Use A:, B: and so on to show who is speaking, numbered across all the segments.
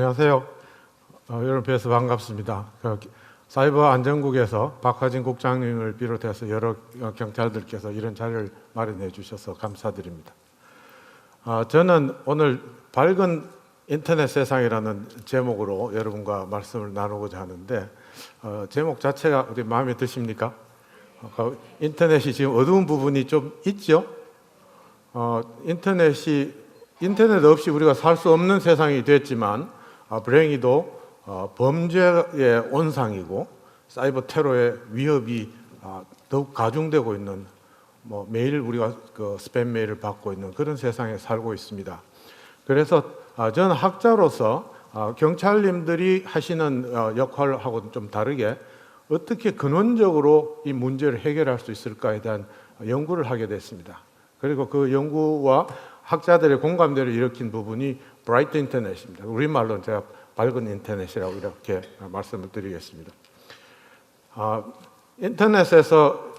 A: 안녕하세요. 여러분 뵈서 반갑습니다. 사이버 안전국에서 박하진 국장님을 비롯해서 여러 경찰들께서 이런 자리를 마련해 주셔서 감사드립니다. 저는 오늘 밝은 인터넷 세상이라는 제목으로 여러분과 말씀을 나누고자 하는데 제목 자체가 어디 마음에 드십니까? 인터넷이 지금 어두운 부분이 좀 있죠? 인터넷 없이 우리가 살 수 없는 세상이 됐지만 불행히도 범죄의 온상이고 사이버 테러의 위협이 더욱 가중되고 있는 매일 우리가 스팸 메일을 받고 있는 그런 세상에 살고 있습니다. 그래서 저는 학자로서 경찰님들이 하시는 역할하고는 좀 다르게 어떻게 근원적으로 이 문제를 해결할 수 있을까에 대한 연구를 하게 됐습니다. 그리고 그 연구와 학자들의 공감대를 일으킨 부분이 브라이트 인터넷입니다. 우리말로는 제가 밝은 인터넷이라고 이렇게 말씀을 드리겠습니다. 인터넷에서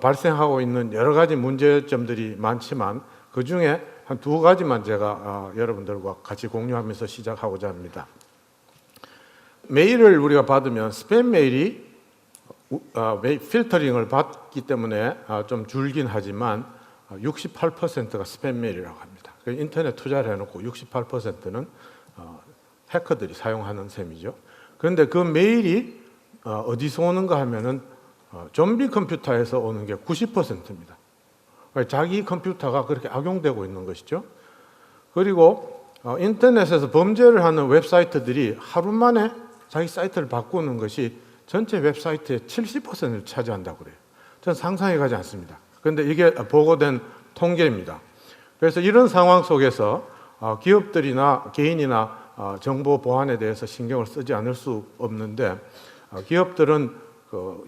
A: 발생하고 있는 여러 가지 문제점들이 많지만 그 중에 한 두 가지만 제가 여러분들과 같이 공유하면서 시작하고자 합니다. 메일을 우리가 받으면 스팸 메일이 필터링을 받기 때문에 좀 줄긴 하지만 68%가 스팸 메일이라고 합니다. 인터넷 투자를 해놓고 68%는 해커들이 사용하는 셈이죠. 그런데 그 메일이 어디서 오는가 하면은 좀비 컴퓨터에서 오는 게 90%입니다. 자기 컴퓨터가 그렇게 악용되고 있는 것이죠. 그리고 인터넷에서 범죄를 하는 웹사이트들이 하루 만에 자기 사이트를 바꾸는 것이 전체 웹사이트의 70%를 차지한다고 그래요. 저는 상상이 가지 않습니다. 그런데 이게 보고된 통계입니다. 그래서 이런 상황 속에서 기업들이나 개인이나 정보 보안에 대해서 신경을 쓰지 않을 수 없는데 기업들은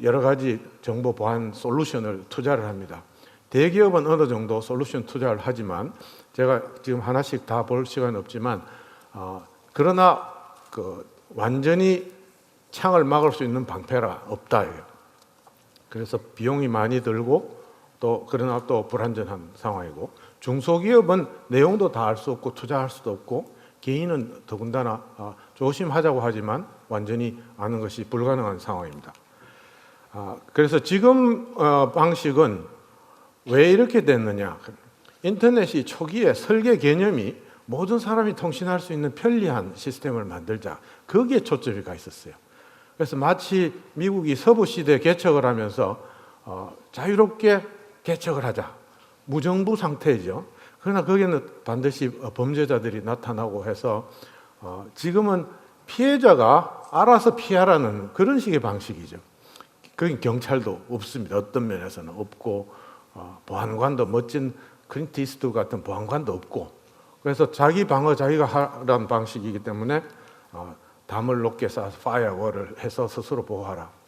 A: 여러 가지 정보 보안 솔루션을 투자를 합니다. 대기업은 어느 정도 솔루션 투자를 하지만 제가 지금 하나씩 다 볼 시간은 없지만 그러나 완전히 창을 막을 수 있는 방패가 없다. 그래서 비용이 많이 들고 그러나 또 불안전한 상황이고 중소기업은 내용도 다 알 수 없고 투자할 수도 없고 개인은 더군다나 조심하자고 하지만 완전히 아는 것이 불가능한 상황입니다. 그래서 지금 방식은 왜 이렇게 됐느냐? 인터넷이 초기에 설계 개념이 모든 사람이 통신할 수 있는 편리한 시스템을 만들자. 거기에 초점이 가 있었어요. 그래서 마치 미국이 서부 시대 개척을 하면서 자유롭게 개척을 하자. 무정부 상태이죠. 그러나 거기는 반드시 범죄자들이 나타나고 해서 지금은 피해자가 알아서 피하라는 그런 식의 방식이죠. 거긴 경찰도 없습니다. 어떤 면에서는 없고 보안관도 멋진 클린트 이스트우드 같은 보안관도 없고 그래서 자기 방어 자기가 하라는 방식이기 때문에 담을 높게 쌓아서 파이어월을 해서 스스로 보호하라.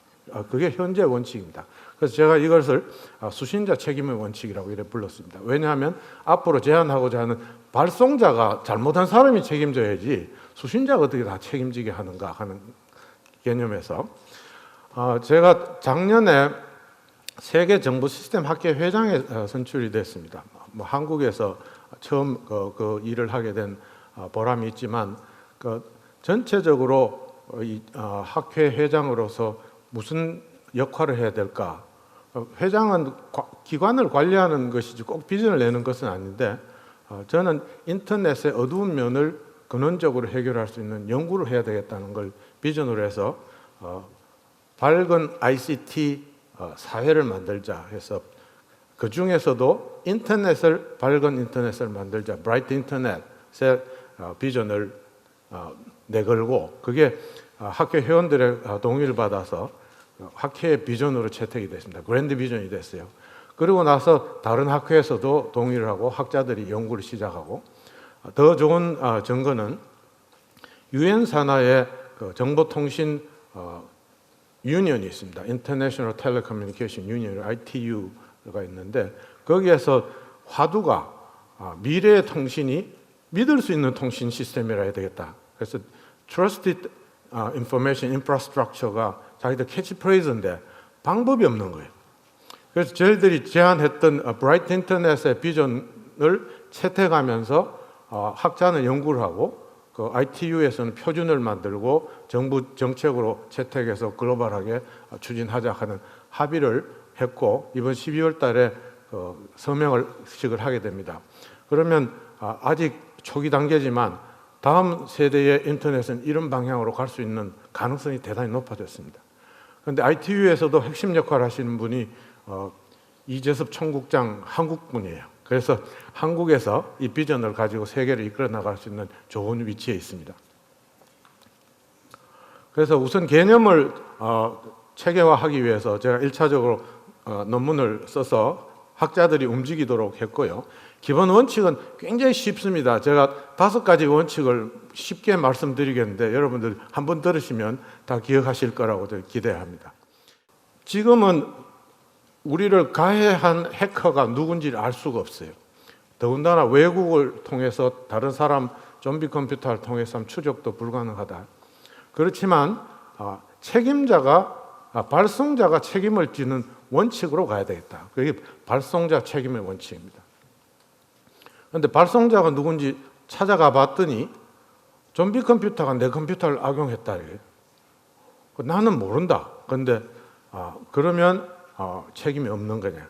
A: 그게 현재 원칙입니다. 그래서 제가 이것을 수신자 책임의 원칙이라고 이렇게 불렀습니다. 왜냐하면 앞으로 제안하고자 하는 발송자가 잘못한 사람이 책임져야지 수신자가 어떻게 다 책임지게 하는가 하는 개념에서 제가 작년에 세계 정보 시스템 학회 회장에 선출이 됐습니다. 한국에서 처음 그 일을 하게 된 보람이 있지만 전체적으로 이 학회 회장으로서 무슨 역할을 해야 될까? 회장은 기관을 관리하는 것이지 꼭 비전을 내는 것은 아닌데 저는 인터넷의 어두운 면을 근원적으로 해결할 수 있는 연구를 해야 되겠다는 걸 비전으로 해서 밝은 ICT 사회를 만들자 해서 그 중에서도 밝은 인터넷을 만들자, 브라이트 인터넷의 비전을 내걸고 그게 학회 회원들의 동의를 받아서 학회의 비전으로 채택이 됐습니다. 그랜드 비전이 됐어요. 그리고 나서 다른 학회에서도 동의를 하고 학자들이 연구를 시작하고 더 좋은 증거는 유엔 산하의 정보통신 유니언이 있습니다. International Telecommunication Union, ITU가 있는데 거기에서 화두가 미래의 통신이 믿을 수 있는 통신 시스템이라 해야 되겠다. 그래서 Trusted Information Infrastructure가 자기들 캐치프레이즈인데 방법이 없는 거예요. 그래서 저희들이 제안했던 브라이트 인터넷의 비전을 채택하면서 학자는 연구를 하고 그 ITU에서는 표준을 만들고 정부 정책으로 채택해서 글로벌하게 추진하자 하는 합의를 했고 이번 12월 달에 서명식을 하게 됩니다. 그러면 아직 초기 단계지만 다음 세대의 인터넷은 이런 방향으로 갈 수 있는 가능성이 대단히 높아졌습니다. 그런데 ITU에서도 핵심 역할을 하시는 분이 이재섭 총국장 한국분이에요. 그래서 한국에서 이 비전을 가지고 세계를 이끌어 나갈 수 있는 좋은 위치에 있습니다. 그래서 우선 개념을 체계화하기 위해서 제가 1차적으로 논문을 써서 학자들이 움직이도록 했고요. 기본 원칙은 굉장히 쉽습니다. 제가 5가지 원칙을 쉽게 말씀드리겠는데 여러분들 한번 들으시면 다 기억하실 거라고 기대합니다. 지금은 우리를 가해한 해커가 누군지를 알 수가 없어요. 더군다나 외국을 통해서 다른 사람 좀비 컴퓨터를 통해서 하면 추적도 불가능하다. 그렇지만 발송자가 책임을 지는 원칙으로 가야 되겠다. 그게 발송자 책임의 원칙입니다. 그런데 발송자가 누군지 찾아가 봤더니 좀비 컴퓨터가 내 컴퓨터를 악용했다. 나는 모른다. 그런데 그러면 책임이 없는 거냐?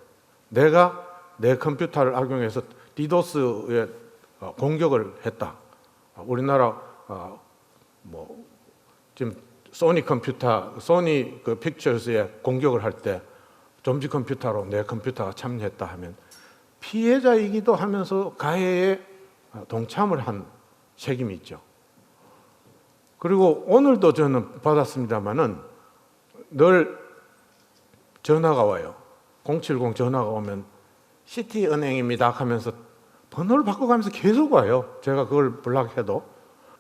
A: 내가 내 컴퓨터를 악용해서 디도스에 공격을 했다. 우리나라 지금 소니 그 픽처스에 공격을 할 때 좀비 컴퓨터로 내 컴퓨터가 참여했다 하면 피해자이기도 하면서 가해에 동참을 한 책임이 있죠. 그리고 오늘도 저는 받았습니다마는 늘 전화가 와요. 070 전화가 오면 시티은행입니다 하면서 번호를 바꿔가면서 계속 와요. 제가 그걸 블락해도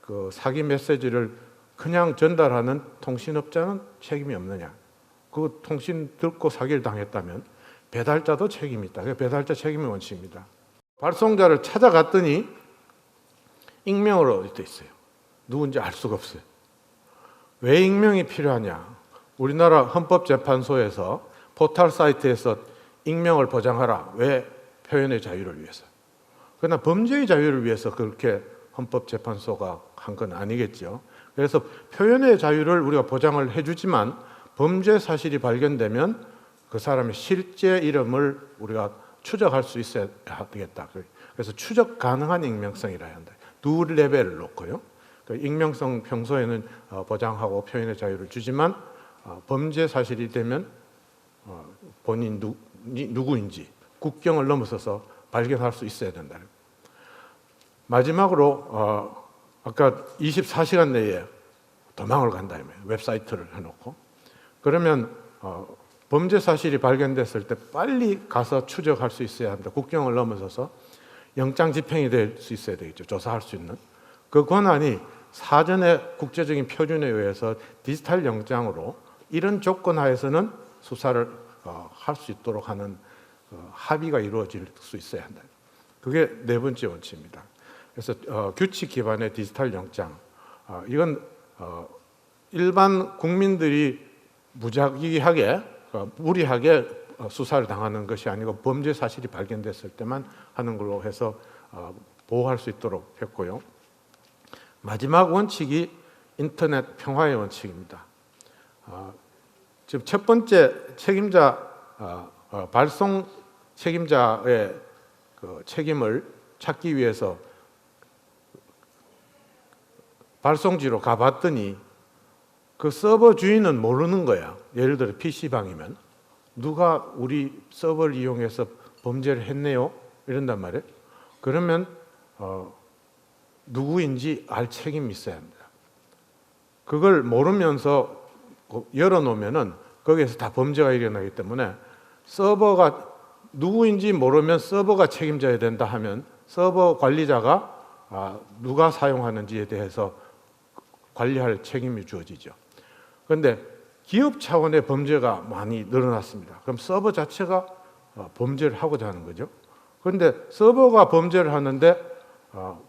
A: 그 사기 메시지를 그냥 전달하는 통신업자는 책임이 없느냐. 그 통신 듣고 사기를 당했다면 배달자도 책임이 있다. 배달자 책임의 원칙입니다. 발송자를 찾아갔더니 익명으로 돼 있어요. 누군지 알 수가 없어요. 왜 익명이 필요하냐? 우리나라 헌법재판소에서 포털 사이트에서 익명을 보장하라. 왜? 표현의 자유를 위해서. 그러나 범죄의 자유를 위해서 그렇게 헌법재판소가 한 건 아니겠죠. 그래서 표현의 자유를 우리가 보장을 해주지만 범죄 사실이 발견되면 그 사람의 실제 이름을 우리가 추적할 수 있어야 되겠다. 그래서 추적 가능한 익명성이라 해야 한다. 두 레벨을 놓고요. 그 익명성 평소에는 보장하고 표현의 자유를 주지만 범죄 사실이 되면 본인 누구인지 국경을 넘어서서 발견할 수 있어야 된다. 마지막으로 아까 24시간 내에 도망을 간다. 웹사이트를 해놓고 그러면 범죄 사실이 발견됐을 때 빨리 가서 추적할 수 있어야 합니다. 국경을 넘어서서 영장 집행이 될 수 있어야 되겠죠. 조사할 수 있는. 그 권한이 사전에 국제적인 표준에 의해서 디지털 영장으로 이런 조건 하에서는 수사를 할 수 있도록 하는 합의가 이루어질 수 있어야 한다. 그게 네 번째 원칙입니다. 그래서 규칙 기반의 디지털 영장, 이건 일반 국민들이 무작위하게 무리하게 수사를 당하는 것이 아니고 범죄 사실이 발견됐을 때만 하는 걸로 해서 보호할 수 있도록 했고요. 마지막 원칙이 인터넷 평화의 원칙입니다. 지금 첫 번째 책임자, 발송 책임자의 그 책임을 찾기 위해서 발송지로 가봤더니 그 서버 주인은 모르는 거야. 예를 들어 PC방이면 누가 우리 서버를 이용해서 범죄를 했네요? 이런단 말이에요. 그러면 누구인지 알 책임이 있어야 합니다. 그걸 모르면서 열어놓으면은 거기에서 다 범죄가 일어나기 때문에 서버가 누구인지 모르면 서버가 책임져야 된다 하면 서버 관리자가 누가 사용하는지에 대해서 관리할 책임이 주어지죠. 그런데 기업 차원의 범죄가 많이 늘어났습니다. 그럼 서버 자체가 범죄를 하고자 하는 거죠. 그런데 서버가 범죄를 하는데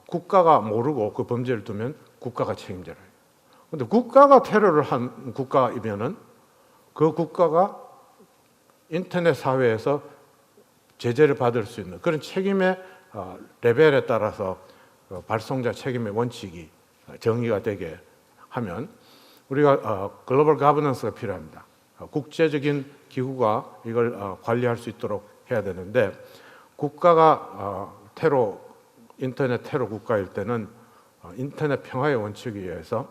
A: 국가가 모르고 그 범죄를 두면 국가가 책임져야 해요. 그런데 국가가 테러를 한 국가이면은 그 국가가 인터넷 사회에서 제재를 받을 수 있는 그런 책임의 레벨에 따라서 발송자 책임의 원칙이 정의가 되게 하면 우리가 글로벌 가버넌스가 필요합니다. 국제적인 기구가 이걸 관리할 수 있도록 해야 되는데, 국가가 인터넷 테러 국가일 때는 인터넷 평화의 원칙에 의해서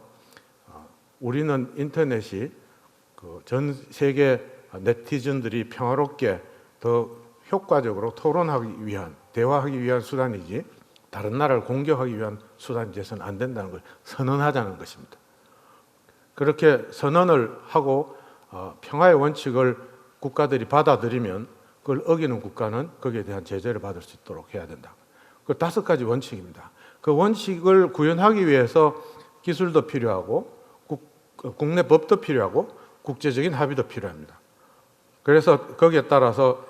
A: 우리는 인터넷이 전 세계 네티즌들이 평화롭게 더 효과적으로 토론하기 위한, 대화하기 위한 수단이지 다른 나라를 공격하기 위한 수단이 돼서는 안 된다는 걸 선언하자는 것입니다. 그렇게 선언을 하고 평화의 원칙을 국가들이 받아들이면 그걸 어기는 국가는 거기에 대한 제재를 받을 수 있도록 해야 된다. 그 5가지 원칙입니다. 그 원칙을 구현하기 위해서 기술도 필요하고 국내 법도 필요하고 국제적인 합의도 필요합니다. 그래서 거기에 따라서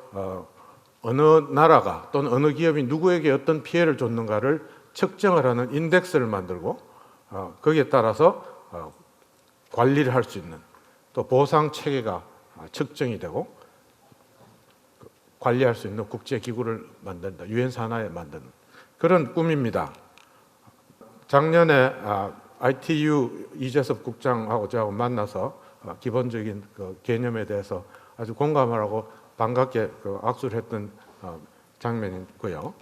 A: 어느 나라가 또는 어느 기업이 누구에게 어떤 피해를 줬는가를 측정을 하는 인덱스를 만들고 거기에 따라서 관리를 할 수 있는, 또 보상 체계가 측정이 되고 관리할 수 있는 국제기구를 만든다. 유엔 산하에 만드는 그런 꿈입니다. 작년에 ITU 이재섭 국장하고 저하고 만나서 기본적인 그 개념에 대해서 아주 공감하고 반갑게 악수를 했던 장면이고요.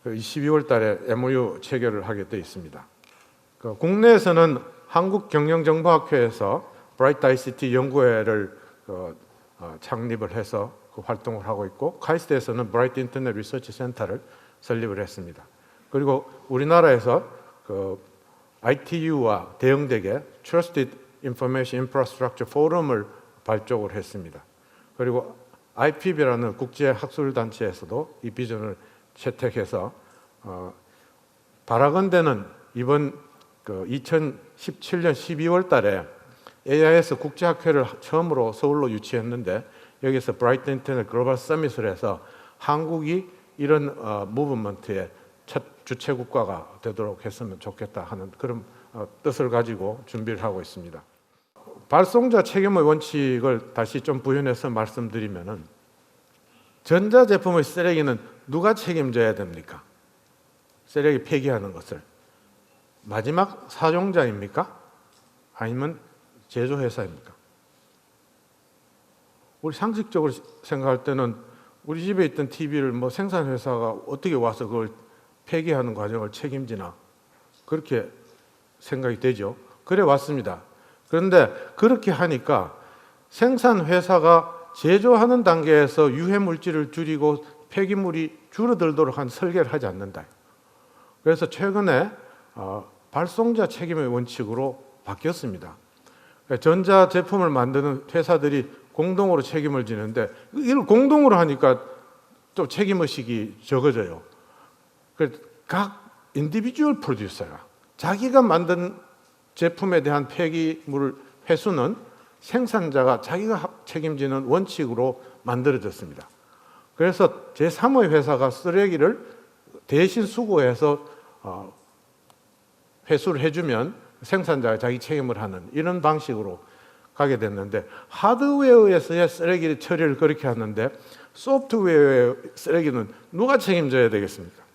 A: 12월 달에 MOU 체결을 하게 되어 있습니다. 국내에서는 한국경영정보학회에서 브라이트 ICT 연구회를 창립을 해서 활동을 하고 있고, 카이스트에서는 브라이트 인터넷 리서치 센터를 설립을 했습니다. 그리고 우리나라에서 ITU와 대응되게 Trusted Information Infrastructure Forum을 발족을 했습니다. 그리고 IPB라는 국제학술단체에서도 이 비전을 채택해서 바라건대는 이번 2017년 12월 달에 AIS 국제학회를 처음으로 서울로 유치했는데, 여기서 브라이트 인터넷 글로벌 서밋을 해서 한국이 이런 무브먼트의 첫 주체 국가가 되도록 했으면 좋겠다 하는 그런 뜻을 가지고 준비를 하고 있습니다. 발송자 책임의 원칙을 다시 좀 부연해서 말씀드리면은, 전자제품의 쓰레기는 누가 책임져야 됩니까? 쓰레기 폐기하는 것을 마지막 사용자입니까? 아니면 제조회사입니까? 우리 상식적으로 생각할 때는 우리 집에 있던 TV를 생산회사가 어떻게 와서 그걸 폐기하는 과정을 책임지나, 그렇게 생각이 되죠. 그래 왔습니다. 그런데 그렇게 하니까 생산회사가 제조하는 단계에서 유해물질을 줄이고 폐기물이 줄어들도록 한 설계를 하지 않는다. 그래서 최근에 발송자 책임의 원칙으로 바뀌었습니다. 전자제품을 만드는 회사들이 공동으로 책임을 지는데, 이걸 공동으로 하니까 또 책임의식이 적어져요. 각 인디비주얼 프로듀서가 자기가 만든 제품에 대한 폐기물 회수는 생산자가 자기가 책임지는 원칙으로 만들어졌습니다. 그래서 제3의 회사가 쓰레기를 대신 수거해서 회수를 해주면 생산자가 자기 책임을 하는 이런 방식으로 가게 됐는데, 하드웨어에서의 쓰레기 처리를 그렇게 하는데 소프트웨어의 쓰레기는 누가 책임져야 되겠습니까?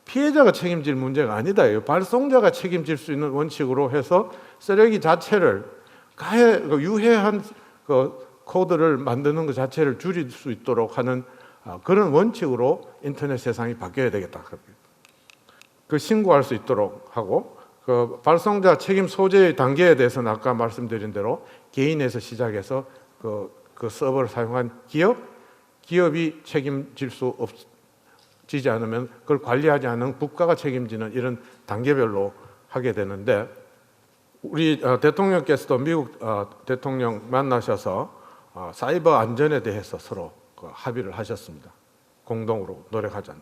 A: 피해자가 책임질 문제가 아니다. 발송자가 책임질 수 있는 원칙으로 해서 쓰레기 자체를 유해한 코드를 만드는 것 자체를 줄일 수 있도록 하는 그런 원칙으로 인터넷 세상이 바뀌어야 되겠다. 신고할 수 있도록 하고, 발송자 책임 소재의 단계에 대해서는 아까 말씀드린 대로 개인에서 시작해서 그 서버를 사용한 기업이 책임질 수 없지 않으면 그걸 관리하지 않은 국가가 책임지는 이런 단계별로 하게 되는데, 우리 대통령께서도 미국 대통령 만나셔서 사이버 안전에 대해서 서로 합의를 하셨습니다. 공동으로 노력하자는.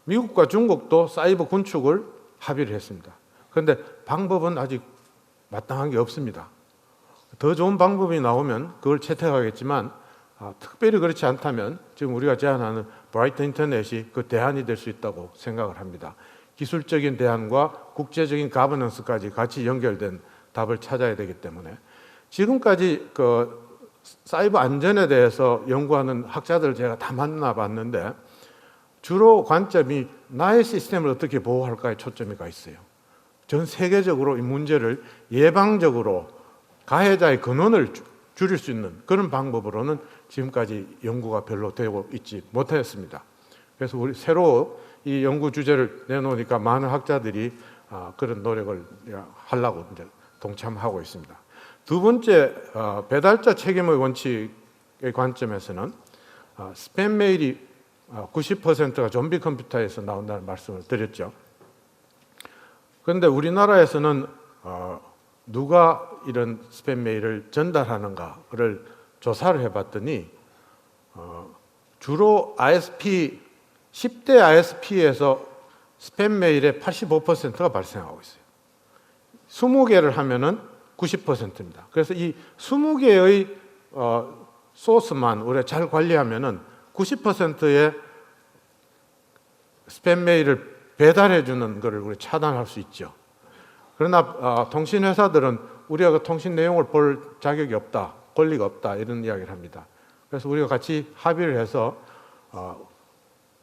A: 미국과 중국도 사이버 군축을 합의를 했습니다. 그런데 방법은 아직 마땅한 게 없습니다. 더 좋은 방법이 나오면 그걸 채택하겠지만, 특별히 그렇지 않다면 지금 우리가 제안하는 브라이트 인터넷이 그 대안이 될 수 있다고 생각을 합니다. 기술적인 대안과 국제적인 가버넌스까지 같이 연결된 답을 찾아야 되기 때문에, 지금까지 사이버 안전에 대해서 연구하는 학자들 제가 다 만나봤는데 주로 관점이 나의 시스템을 어떻게 보호할까에 초점이 가 있어요. 전 세계적으로 이 문제를 예방적으로 가해자의 근원을 줄일 수 있는 그런 방법으로는 지금까지 연구가 별로 되고 있지 못하였습니다. 그래서 우리 새로 이 연구 주제를 내놓으니까 많은 학자들이 그런 노력을 하려고 이제 동참하고 있습니다. 두 번째, 배달자 책임의 원칙의 관점에서는 스팸 메일이 90%가 좀비 컴퓨터에서 나온다는 말씀을 드렸죠. 그런데 우리나라에서는 누가 이런 스팸 메일을 전달하는가를 조사를 해봤더니 주로 ISP, 10대 ISP에서 스팸 메일의 85%가 발생하고 있어요. 20개를 하면은 90%입니다. 그래서 이 20개의 소스만 우리가 잘 관리하면은 90%의 스팸 메일을 배달해주는 것을 우리 차단할 수 있죠. 그러나 통신 회사들은 우리가 그 통신 내용을 볼 자격이 없다, 권리가 없다 이런 이야기를 합니다. 그래서 우리가 같이 합의를 해서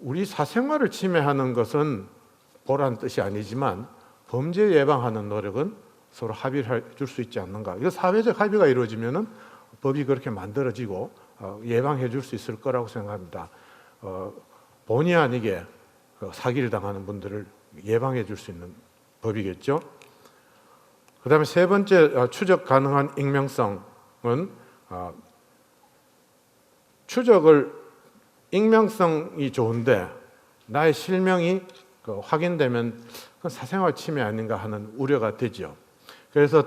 A: 우리 사생활을 침해하는 것은 보라는 뜻이 아니지만 범죄 예방하는 노력은 서로 합의를 해줄 수 있지 않는가. 이거 사회적 합의가 이루어지면은 법이 그렇게 만들어지고 예방해 줄 수 있을 거라고 생각합니다. 본의 아니게 사기를 당하는 분들을 예방해 줄 수 있는 법이겠죠. 그 다음에 세 번째, 추적 가능한 익명성은 익명성이 좋은데 나의 실명이 확인되면 그건 사생활 침해 아닌가 하는 우려가 되죠. 그래서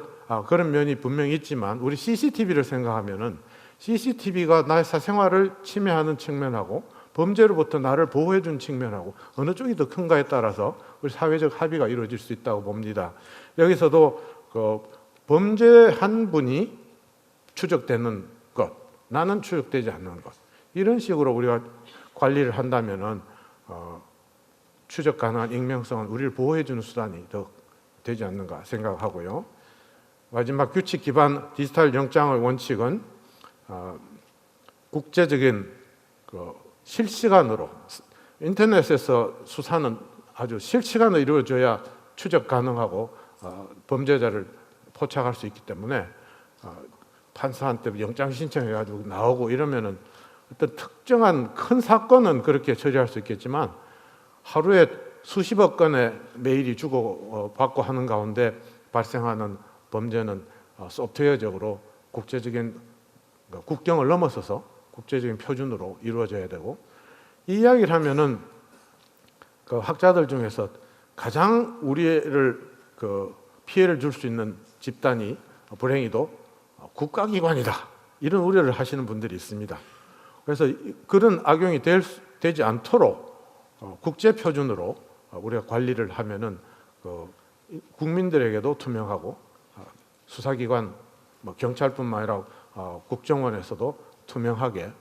A: 그런 면이 분명히 있지만 우리 CCTV를 생각하면은 CCTV가 나의 사생활을 침해하는 측면하고 범죄로부터 나를 보호해준 측면하고 어느 쪽이 더 큰가에 따라서 우리 사회적 합의가 이루어질 수 있다고 봅니다. 여기서도 범죄한 분이 추적되는 것, 나는 추적되지 않는 것, 이런 식으로 우리가 관리를 한다면은 추적 가능한 익명성은 우리를 보호해주는 수단이 더 되지 않는가 생각하고요. 마지막 규칙 기반 디지털 영장의 원칙은 국제적인 실시간으로 인터넷에서 수사는 아주 실시간으로 이루어져야 추적 가능하고 범죄자를 포착할 수 있기 때문에 판사한테 영장 신청해가지고 나오고 이러면은 어떤 특정한 큰 사건은 그렇게 처리할 수 있겠지만 하루에 수십억 건의 메일이 주고받고 하는 가운데 발생하는 범죄는 소프트웨어적으로 국제적인 국경을 넘어서서 국제적인 표준으로 이루어져야 되고, 이 이야기를 하면은 그 학자들 중에서 가장 우리를 피해를 줄 수 있는 집단이 불행히도 국가기관이다 이런 우려를 하시는 분들이 있습니다. 그래서 그런 악용이 되지 않도록 국제 표준으로 우리가 관리를 하면은 국민들에게도 투명하고 수사기관, 경찰뿐만 아니라 국정원에서도 투명하게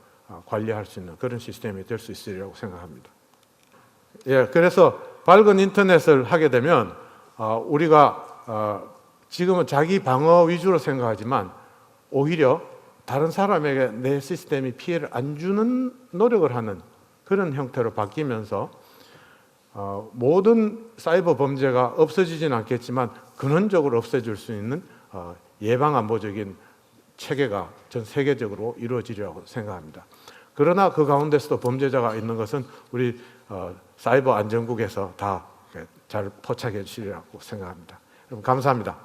A: 관리할 수 있는 그런 시스템이 될 수 있으리라고 생각합니다. 예, 그래서 밝은 인터넷을 하게 되면 우리가 지금은 자기 방어 위주로 생각하지만 오히려 다른 사람에게 내 시스템이 피해를 안 주는 노력을 하는 그런 형태로 바뀌면서 모든 사이버 범죄가 없어지지는 않겠지만 근원적으로 없애줄 수 있는 예방안보적인 체계가 전 세계적으로 이루어지리라고 생각합니다. 그러나 그 가운데서도 범죄자가 있는 것은 우리 사이버 안전국에서 다 잘 포착해 주시리라고 생각합니다. 여러분 감사합니다.